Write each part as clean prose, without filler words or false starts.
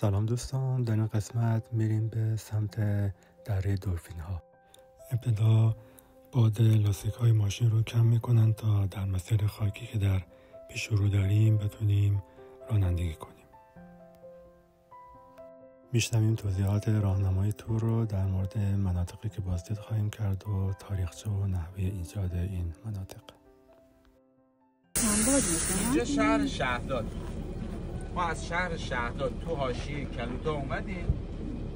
سلام دوستان، در این قسمت میریم به سمت دره دلفین ها. ابتدا باد لاستیک های ماشین رو کم میکنن تا در مسیر خاکی که در پیش رو داریم بتونیم رانندگی کنیم. میشنویم توضیحات راهنمای تور رو در مورد مناطقی که بازدید خواهیم کرد و تاریخچه و نحوه ایجاد این مناطق. اینجا شهر شهرداد. ما از شهر شهرداد تو حاشیه کلوتا اومدیم،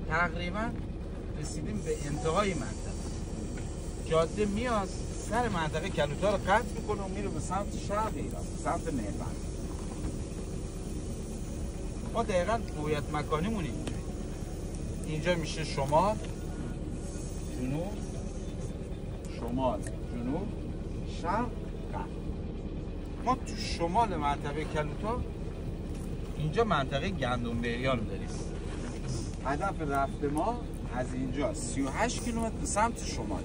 تقریبا رسیدیم به انتهای منطقه. جاده میاد سر منطقه کلوتا رو قطع میکنه و میره به سمت شرق ایران، به سمت مهربند. ما دقیقا هویت مکانیمون اینجا میشه شمال، جنوب، شمال، جنوب، شرق، غرب. ما تو شمال منطقه کلوتا اینجا منطقه گندم بریان داریم. هدف رفت ما از اینجا 38 کیلومتر به سمت شمال.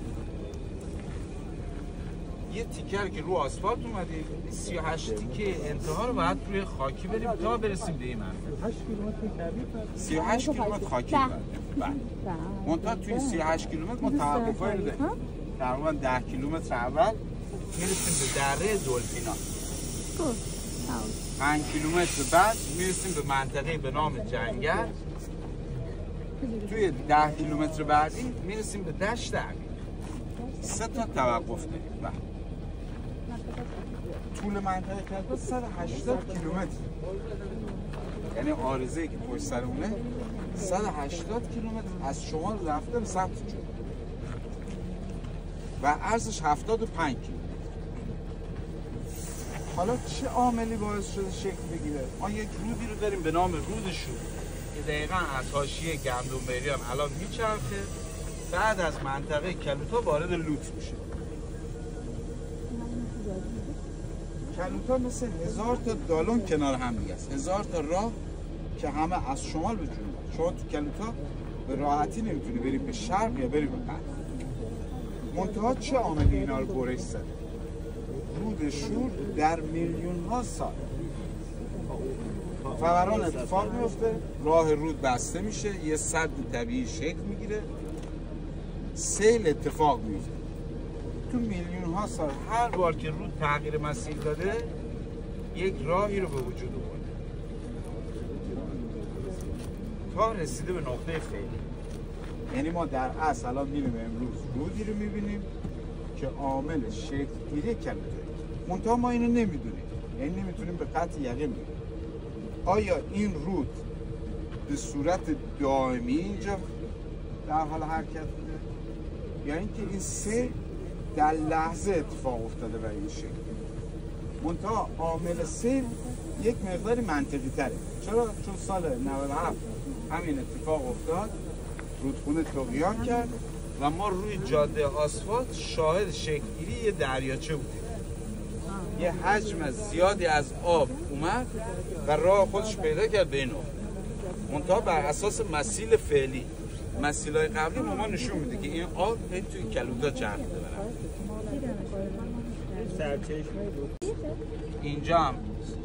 یه تیکر که رو آسفالت اومدیم، 38 تیکه انتها رو باید روی خاکی بریم تا برسیم به این منطقه. 38 کیلومتر خاکی بریم. منتها توی 38 کیلومتر ما توقفایی رو داریم. تقریبا 10 کیلومتر اول میرسیم به دره دلفینا. 5 کیلومتر بعد میرسیم به منطقه به نام جنگل. توی 10 کیلومتر بعدی میرسیم به دشت عمیق. 3 تا توقف داریم. طول منطقه کلوتا 180 کیلومتر. یعنی عارضه‌ای که پشت سرمونه 180 کیلومتر از شمال رفته به سمت جنوب. و عرضش 75 کیلومتر. حالا چه عاملی باعث شده شکل بگیره؟ ما یک رودی رو داریم به نام رود شور که دقیقاً از حاشیه گندم بریان الان میچرخه، بعد از منطقه کلوتا وارد لوت میشه. کلوتا مثل 1000 تا دالون کنار هم دیگه است، 1000 تا راه که همه از شمال به جنوب. شما تو کلوتا به راحتی نمیتونی بری به شرق یا بری به غرب. منتها چه عاملی اینا رو برش زده؟ رود شور در میلیون ها سال فوران اتفاق میفته، راه رود بسته میشه، یه سد طبیعی شکل میگیره، سیل اتفاق میفته. تو میلیون ها سال هر بار که رود تغییر مسیر داده یک راهی رو به وجود آورده تا رسیده به نقطه فعلی. یعنی ما در اصل الان میبینیم امروز رودی رو میبینیم که عامل شکل گیری کلوتا. منتها ما اینو نمیدونیم، یعنی نمیتونیم به قطع یقین بگیم آیا این رود به صورت دائمی اینجا در حال حرکت بوده یا اینکه این سیل در لحظه اتفاق افتاده برای این شکل. منتها عامل سیل یک مقداری منطقی تره. چرا؟ چون سال 97 همین اتفاق افتاد، رودخونه طغیان کرد و ما روی جاده آسفالت شاهد شکل‌گیری یه دریاچه بودیم. یه حجم زیادی از آب اومد و راه خودش پیدا کرد به این نقطه. منتها بر اساس مسیل فعلی، مسیل‌های قبلی ما نشون میده که این آب توی کلوتا چرخیده برام. اینجا هم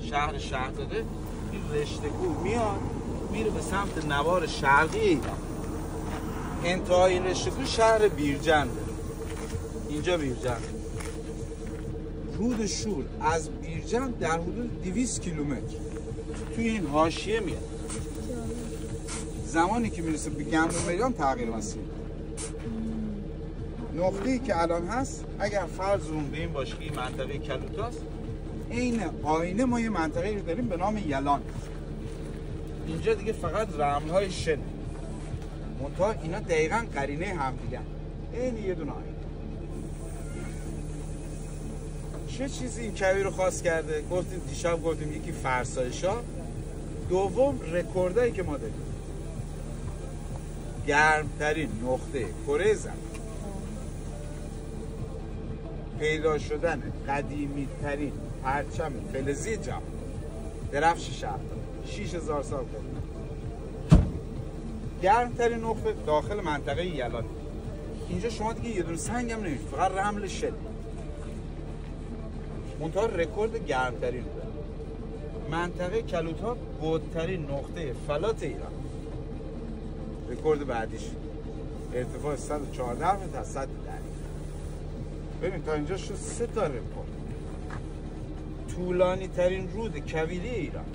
شهر شهرداده، این رشته کوه میاد میره به سمت نوار شرقی. انتهای این رشته کوه شهر بیرجند. اینجا بیرجند. رود شور از بیرجند در حدود 200 کیلومتر توی این حاشیه میاد. زمانی که میرسه به گندم بریان تغییر مسیر. نقطه‌ای که الان هست اگر فرض اون به این باشه که این منطقه کلوتاست، عین آینه ما یه منطقه رو داریم به نام یلان. اینجا دیگه فقط رمل‌های شن. منتها اینا دقیقاً قرینه هم دیگه. عین یه دونه آینه. چه چیزی این کویر رو خاص کرده؟ گفتیم دیشب گفتیم یکی فرسایش‌ها، دوم رکوردایی که ما داریم. گرمترین نقطه کره زمین، پیدا شدن قدیمی ترین پرچم فلزی جهان، درفش شهرداد 6000 سال قدیم. گرمترین نقطه داخل منطقه یلان. اینجا شما دیگه یه دونه سنگ هم نمی‌بینید، فقط رمل شل. منتها رکورد گرمترین منطقه کلوتا گودترین نقطه فلات ایران. رکورد بعدیش ارتفاع 114 متر از سطح دریا. ببین تا اینجا شد 3 تا رکورد. طولانی ترین رود کویری ایران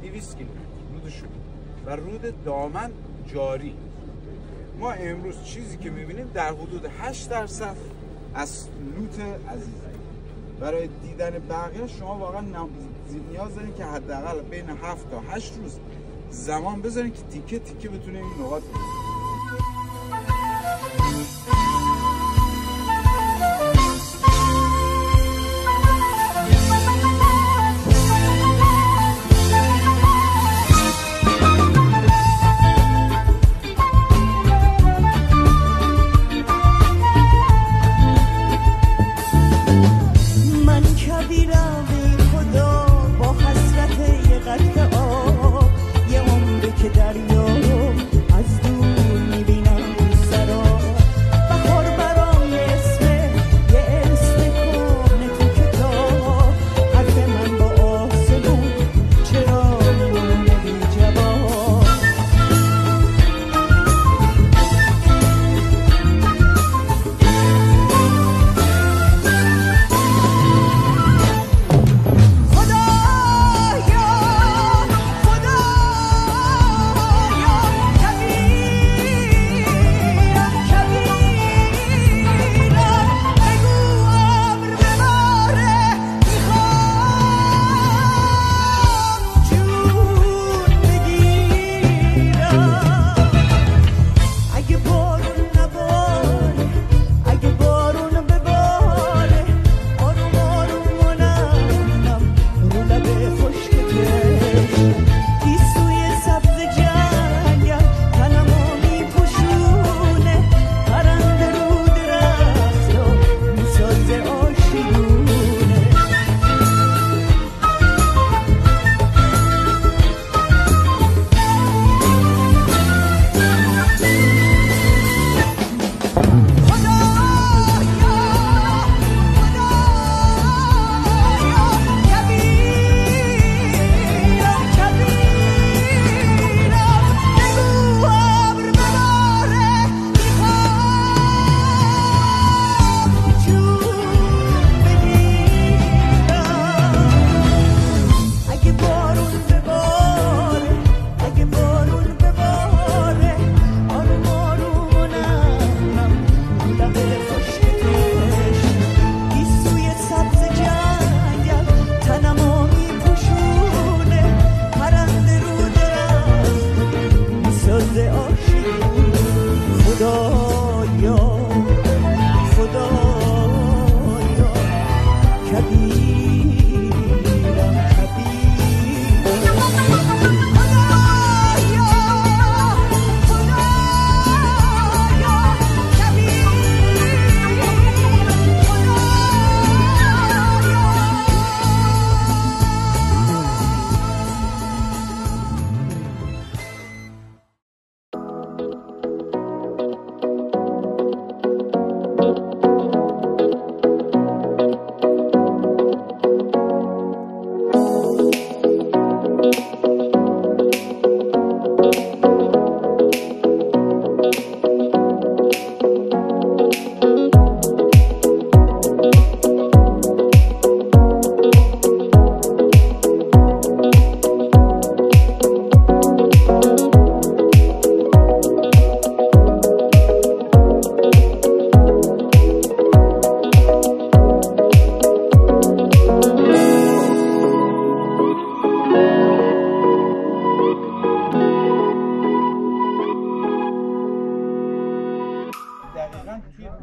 200 کیلومتر رود شد و رود دامن جاری. ما امروز چیزی که میبینیم در حدود 8% از لوت عزیزی. برای دیدن بقیه شما واقعا نیاز دارین که حداقل بین 7 تا 8 روز زمان بذارین که تیکه تیکه بتونین این نقاط رو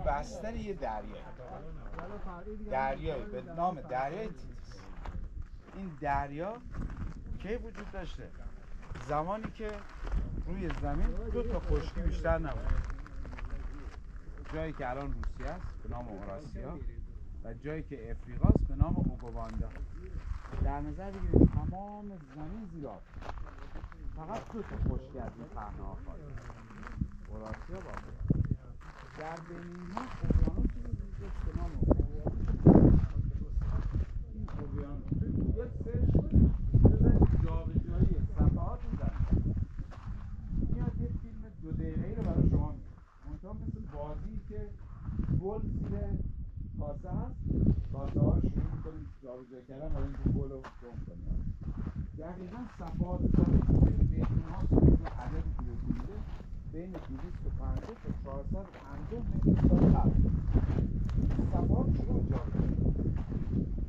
بستر یه دریایی به نام دریای تیتیس. این دریا کی وجود داشته؟ زمانی که روی زمین 2 تا خشکی بیشتر نبود. جایی که الان روسیه است به نام اوراسیا و جایی که افریقاست به نام اوگواندا. در نظر بگیرید تمام زمین زیر آب، فقط 2 تا خشکی از این پهنه‌ها خالی، اوراسیا با در بین ما اقیانوسی وجود داشت به نام این اقیانوس یک سرچ کنید بزنید جابجایی صفحات زمین میاد یه فیلم 2 دقیقه جابجا کردن برای اینکه گل رو گم کنیم. دقیقاً صفحات سالی میتون ها که عددی که بکنیده بین 250 تا 450 متر سال قبل صفحات شروع جابجا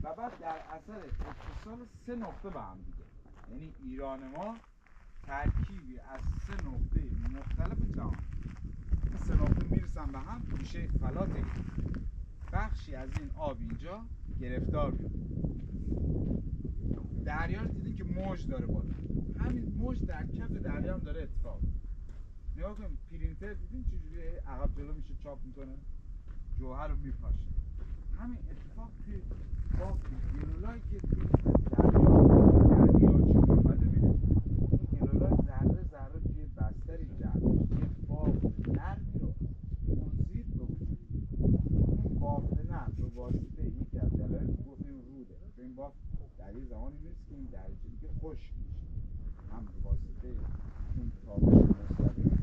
و بعد در اثر اتصال 3 نقطه به هم دیگه، یعنی ایران ما ترکیبی از 3 نقطه مختلف جهان، 3 نقطه میرسن به هم میشه فلات ایران. بخشی از این آب اینجا گرفتار میشه. دریا رو دیدین که موج داره بالا، همین موج در کف دریا هم داره اتفاق. نگاه کنیم پرینتر دیدین چجوری عقب جلو میشه چاپ میکنه، جوهر رو میپاشه. همین اتفاق توی بافت گلولایی که توی دریاچه اومده میبینید. این گلولای ذره ذره توی بستری جمعش یه بافت نرمی رو اون زیر به وجود میاد. این بافت نرم به واسطه یکی از دلایل گفتیم روده، چون این بافت در یه زمانی میرسه که این دریاچه دیگه خشک میشه، هم به واسطه اون تابش مستقیم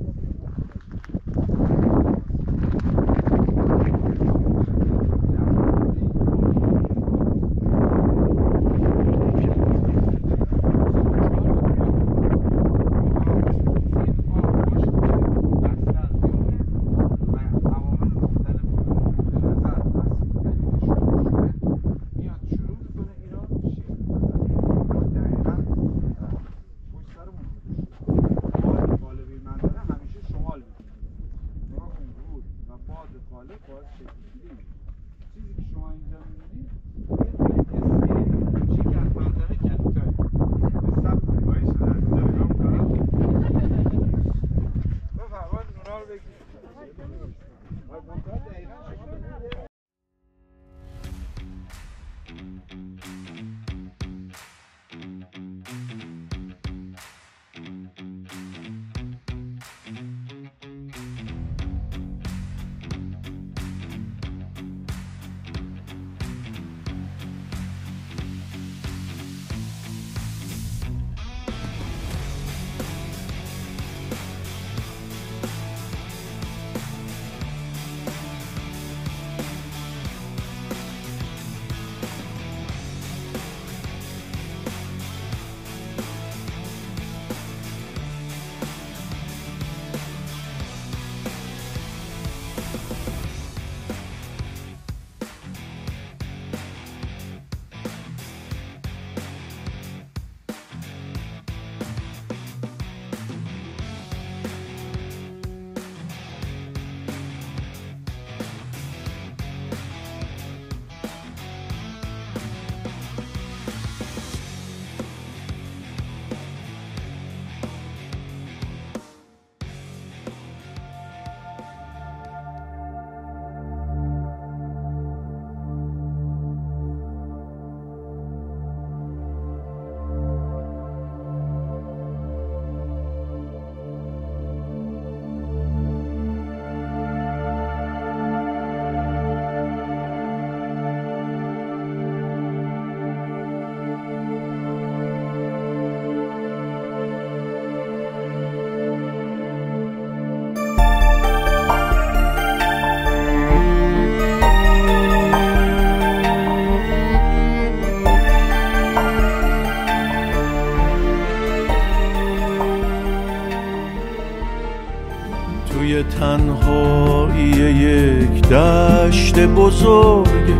تنهایی یک دشت بزرگ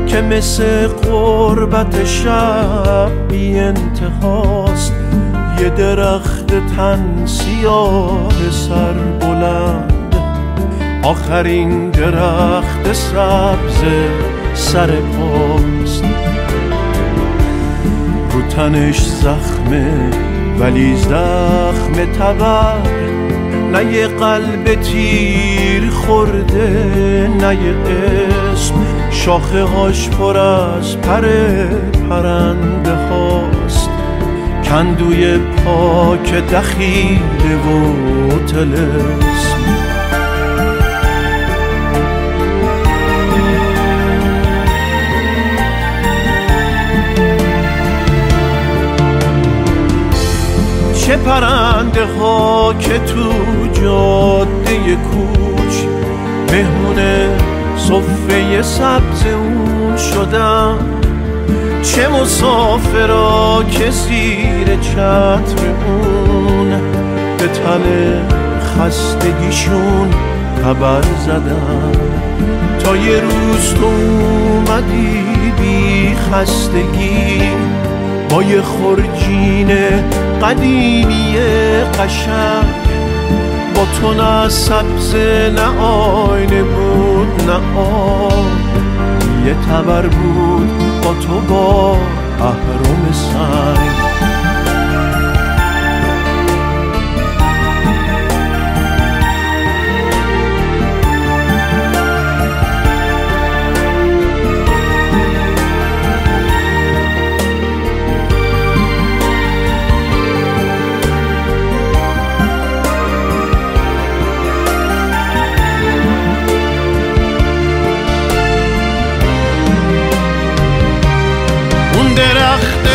که مثل غربت شب بی انتهاست، یه درخت تن سیاه سر بلند، آخرین درخت سبز سر پاست، رو تنش زخمه ولی زخم تبر، نه یه قلب تیر خورده نه یه اسم، شاخه هاش پر از پرنده هاست، کندوی پاک دخیله و طلسم. چه پرنده ها که تو جاده کوچ مهمون صفه سبز اون شدن، چه مسافرا که زیر چتر اون به تن خستگیشون خبر زدن تا یه روز تو اومدی بی خستگی با یه خرجین قدیمی قشنگ با تو نه سبز نه آینه بود نه آب یه تبر بود با تو با اهرم سنگ درخت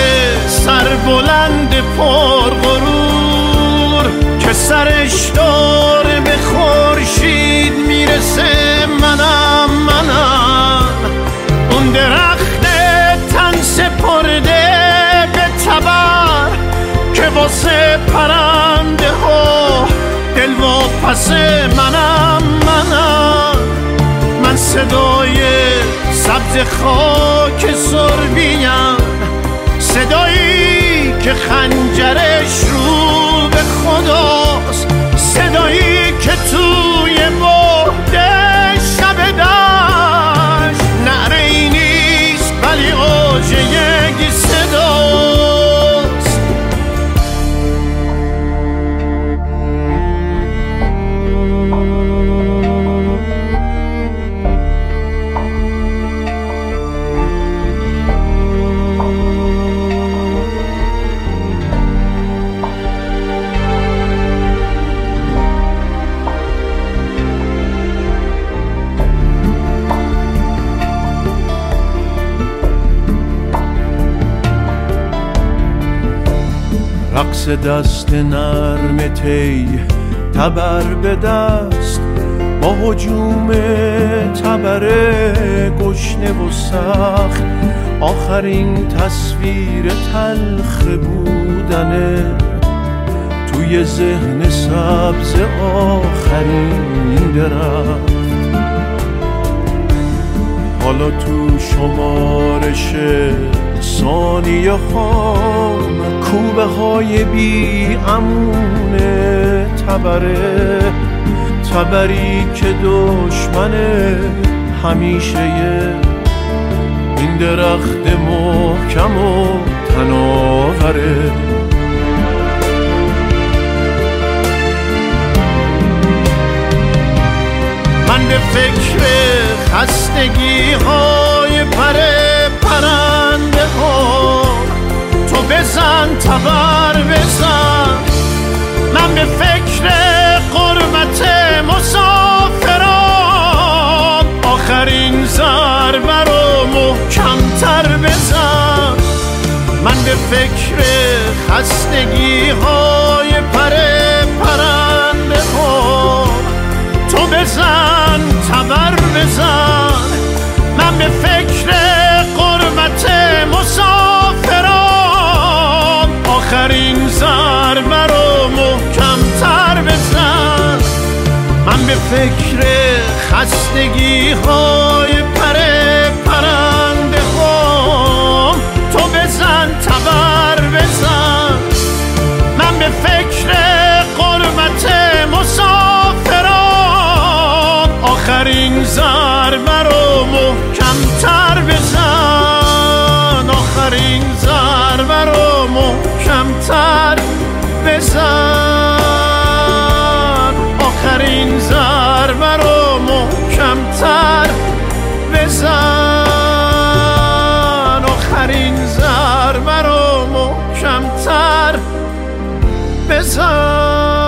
سربلند پرغرور که سرش داره به خورشید میرسه منم اون درخت تن سپرده به تبر که واسه پرنده ها دلواپس منم من صدای سبز خاک سربیم صدایی که خنجرش رو به خداست صدایی که توی بهده شب دشت نعره‌ای نیست ولی اوج یک صداست رقص دست نرم تی تبر به دست با هجوم تبر گشنه و سخت آخرین تصویر تلخ بودنه توی ذهن سبز آخرین درخت حالا تو شمارش ثانیه خام کوبه های بی امونه تبری که دشمن همیشه این درخت محکم و تناوره من به فکر خستگی های پرنده ها تو بزن تبر بزن من به فکر قربت مسافران آخرین ضربه رو محکم‌تر بزن من به فکر خستگی های پرنده ها تو بزن تبر بزن من به فکر قربت مسافران آخرین ضربه رو محکم‌تر بزن من به فکر خستگی های پرنده ها تو بزن تبر بزن من به فکر قربت مسافران آخرین ضربه رو محکم‌تر بزن آخرین ضربه رو محکم‌تر بزن آخرین ضربه رو محکم‌تر بزن آخرین ضربه رو محکم‌تر بزن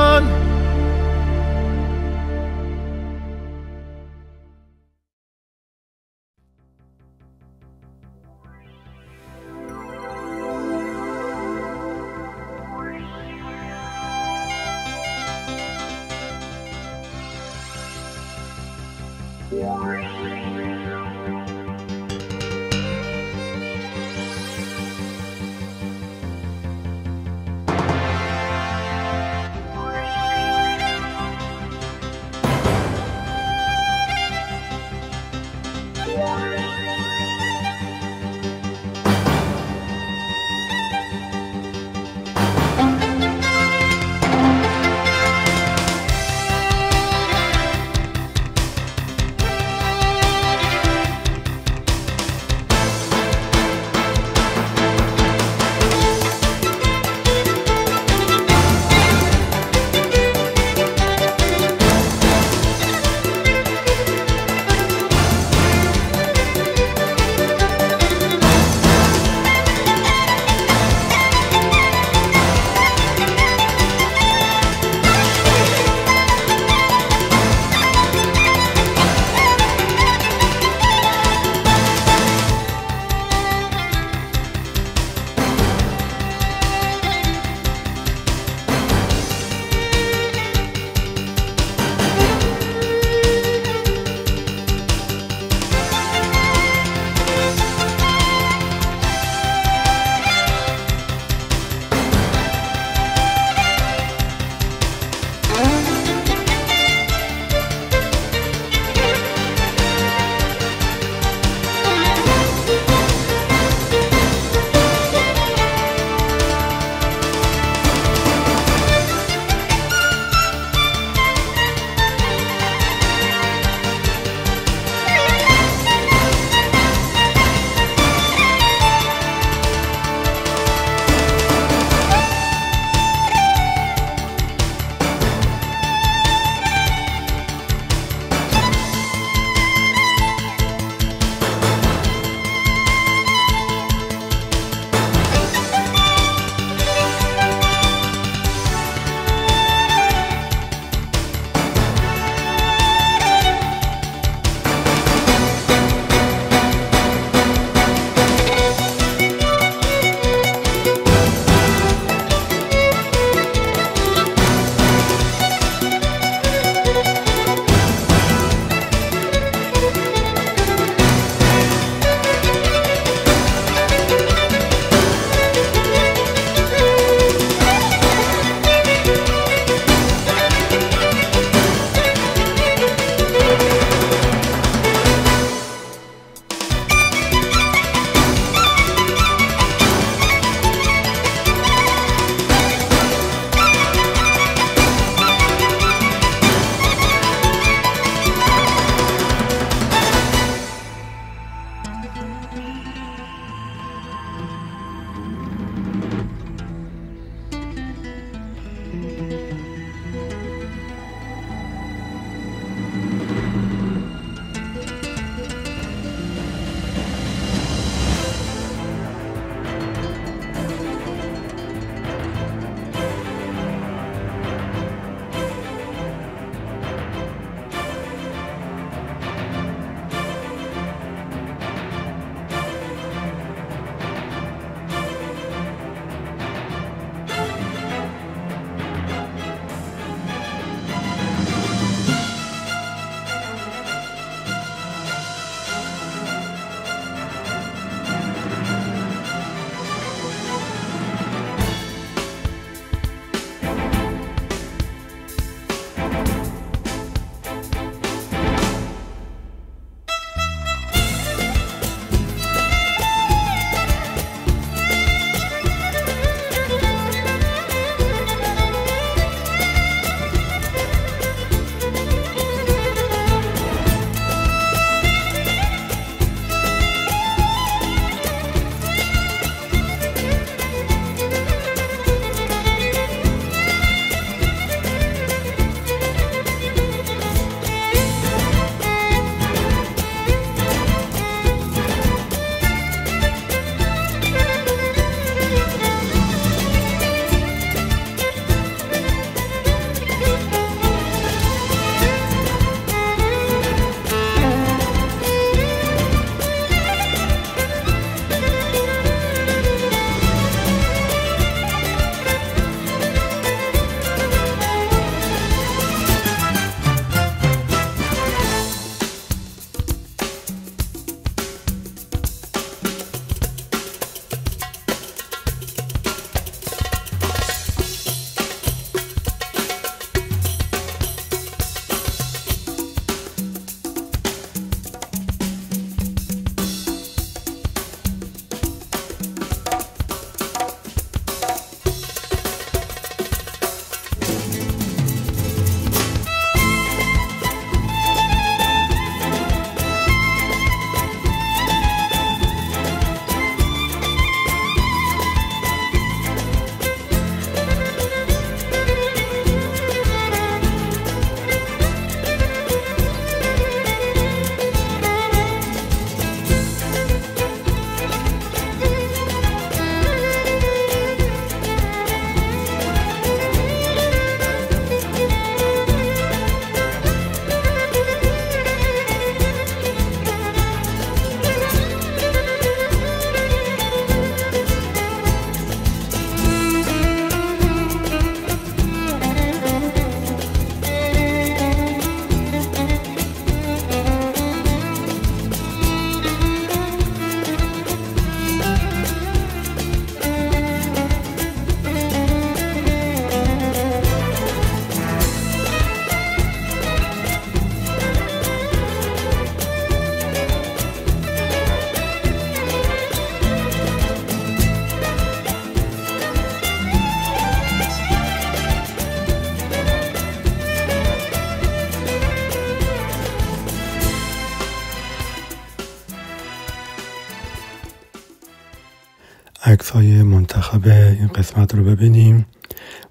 عکس‌های منتخب این قسمت رو ببینیم.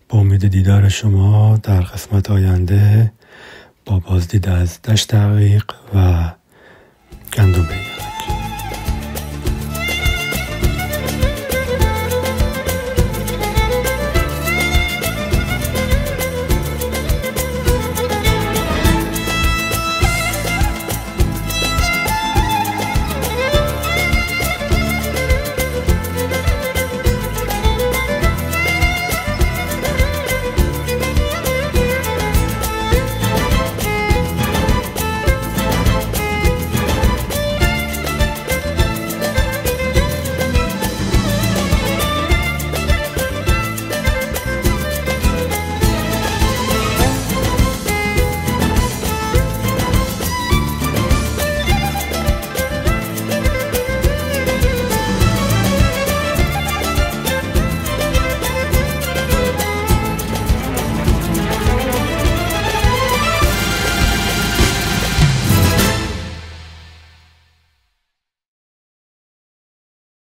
با امید دیدار شما در قسمت آینده با بازدید از دشت عقیق و گندم.